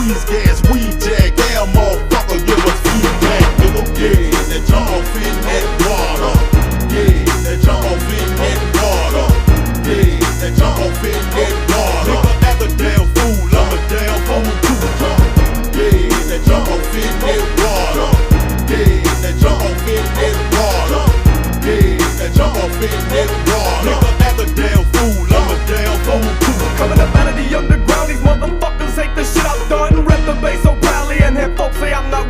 squeeze gas, weed jack, damn motherfucker, give us feedback, nigga. Yeah, that jump off in that water. Yeah, that jump off in that water. Yeah, that jump off in that water. Nigga, act a damn fool, I'm a damn fool too. Yeah, that jump off in that water. Yeah, that jump off in that water. Yeah, that jump off in that water. Nigga, act a damn fool, I'm a damn fool too. Coming up out of the underground, these motherfuckers hate the shit I've done. Rep the bass so proudly and hear folks say I'm not